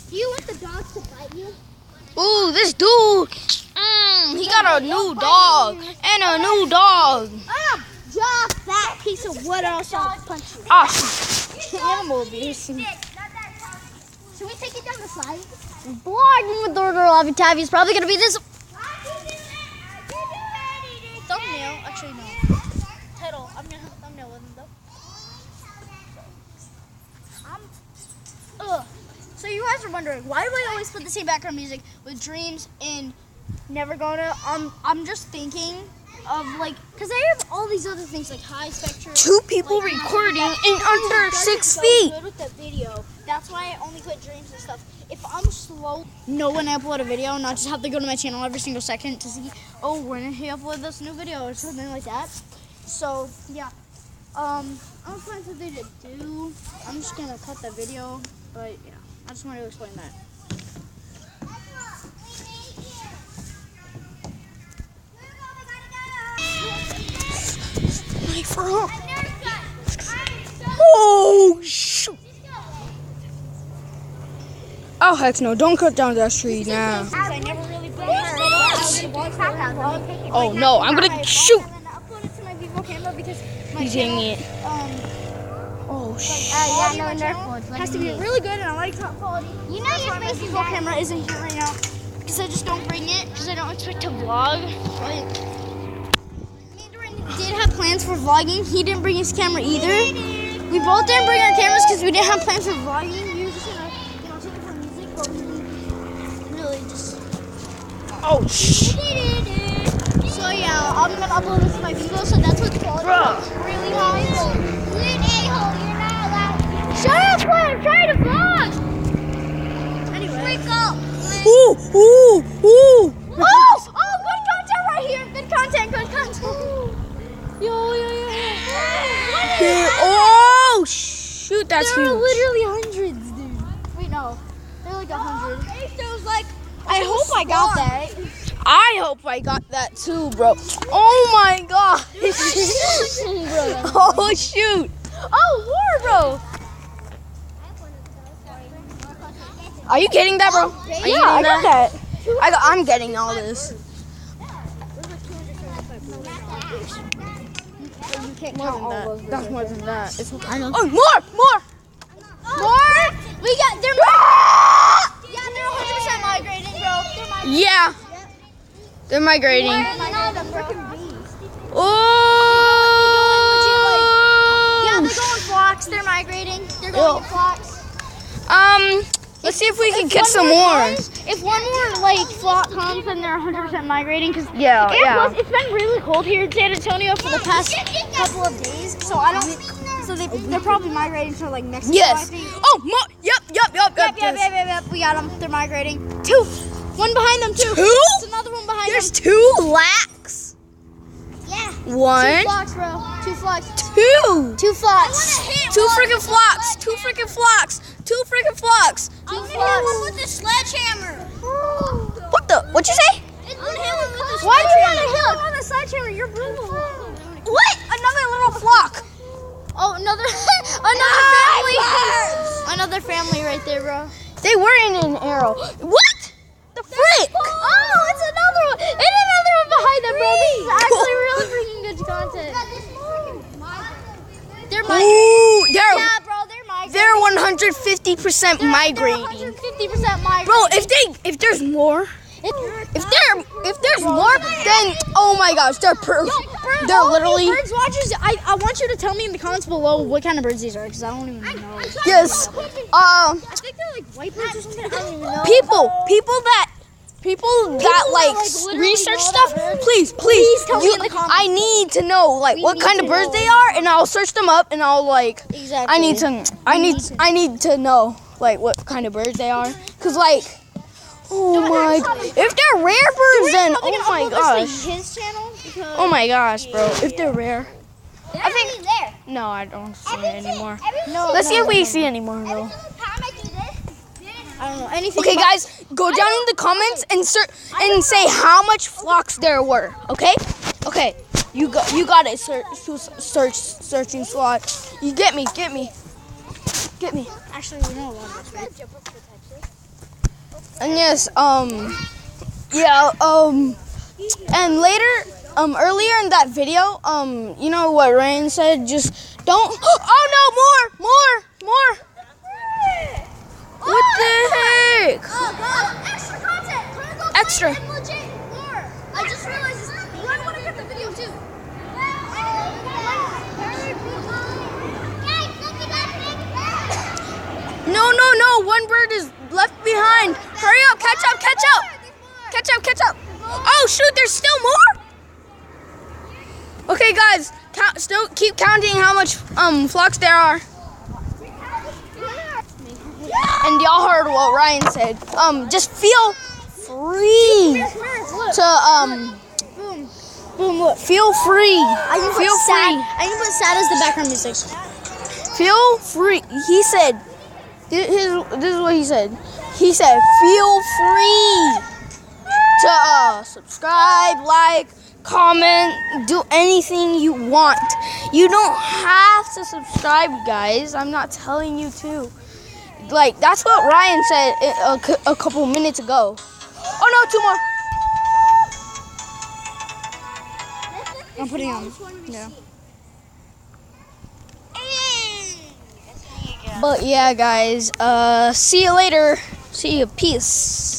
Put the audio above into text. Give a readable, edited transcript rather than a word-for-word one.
Do you want the dogs to bite you? Ooh, this dude. He got a new dog and a new dog. Ah, drop that piece of wood or else I'll punch you. Ah, animal abuse. Should we take it down the slide? Vlogging with Order Lobby Tabby is probably gonna be this thumbnail. Actually, no. Title. I'm gonna have a thumbnail with him though. So you guys are wondering why do I always put the same background music with Dreams and Never Gonna? I'm just thinking of like, cause I have all these other things like high spectrum. 2 people like, recording in under 6 feet. Good with the video. That's why I only put Dreams and stuff. If I'm slow, know when I upload a video, and not just have to go to my channel every single second to see, oh, when did he upload this new video or something like that. So yeah, I'm trying something to do. I'm just gonna cut the video, but yeah. I just wanted to explain that. My front. Oh, shoot. Oh, heck no. Don't cut down that tree now. Oh, no. I'm going to shoot. He's hitting it. Oh, shit. Has to be really good, and I like top quality. You know your face is camera isn't here right now because I just don't bring it because I don't expect to vlog. Like, me and Doran did have plans for vlogging. He didn't bring his camera either. We both didn't bring our cameras because we didn't have plans for vlogging. We were just gonna, take it for music, but we really just. Oh shit! So yeah, I'm gonna upload this to my Vivo, so that's what quality is really high. You're an a-hole. You're not allowed. Shut up, boy! I'm trying to vlog! Anyway. Sprinkle. Ooh! Oh! Oh, good content right here! Good content, good content! Yo. Oh, shoot, that's huge. There are literally hundreds, dude. Wait, no. They're like 100. There's like, I hope I got that. I hope I got that too, bro. Oh my god! Oh, shoot! Oh, more, bro! Are you getting that, bro? Yeah, I got that. I'm getting all this. You can't count that. That's more than that. I know. Oh, more! We got. They're yeah, they're 100% migrating, bro. Yeah, they're migrating. Oh! Yeah, they're going flocks. They're migrating. They're going in flocks. Let's see if we can get some more. If one more like flock comes, then they're 100% migrating. Cause plus, it's been really cold here in San Antonio for the past couple of days, so I don't. So they're probably migrating to like Mexico. Yes. I think. Oh, yep. We got them. They're migrating. 2. One behind them. 2. There's another one behind them. There's 2 lacks. yeah. 1. 2 flocks, bro. 2 flocks. 2. 2 flocks. 2 freaking flocks. 2 freaking flocks. 2 freaking flocks. I want to hit one with the sledgehammer. What the? What'd you say? I want to hit one with the Why do you want to sledgehammer. hit one with a sledgehammer? You're brutal. What? Another little flock. Oh, another family. Another family right there, bro. They were in an arrow. What? The frick? Oh, it's another one. And another one behind them, bro. This is actually really freaking good content. They're migrating. Ooh, yeah, bro, they're migrating. They're 150% migrating. 150% migrating. Bro, if there's more, if there's more, then oh my gosh, they're literally. Birds watchers, I want you to tell me in the comments below what kind of birds these are, because I don't even know. Yes. I think they're like white birds or something. I don't even know. People that like research stuff, please tell me in the comments. I need to know like what kind of birds they are, and I'll search them up, and I'll like. Exactly. I need to know like what kind of birds they are, cause like, oh my, if they're rare birds, then oh my gosh. His channel. Oh my gosh, bro! If they're rare, I think there. No, I don't see it anymore. Let's see if we see any more though. I don't know anything. Okay, guys, go down in the comments and say how much flocks there were. Okay? Okay. You got it. Searching slot. You get me. Actually, we know a lot of this, right? And yes, yeah, and later, earlier in that video, you know what Ryan said? Just don't. Oh no, more. What the heck? Extra content. Extra. Legit more. I just realized this. You want to get the video too. No. One bird is left behind. Hurry up, catch up. Oh shoot, there's still more? Okay guys, still keep counting how much flocks there are. And y'all heard what Ryan said. Just feel free to Boom, look. feel free. I can put sad as the background music. Feel free. He said, this is what he said. He said, feel free to subscribe, like, comment, do anything you want. You don't have to subscribe, guys. I'm not telling you to. Like, that's what Ryan said a couple minutes ago. Oh no, 2 more. I'm putting on. Yeah. But yeah, guys, see you later. See you. Peace.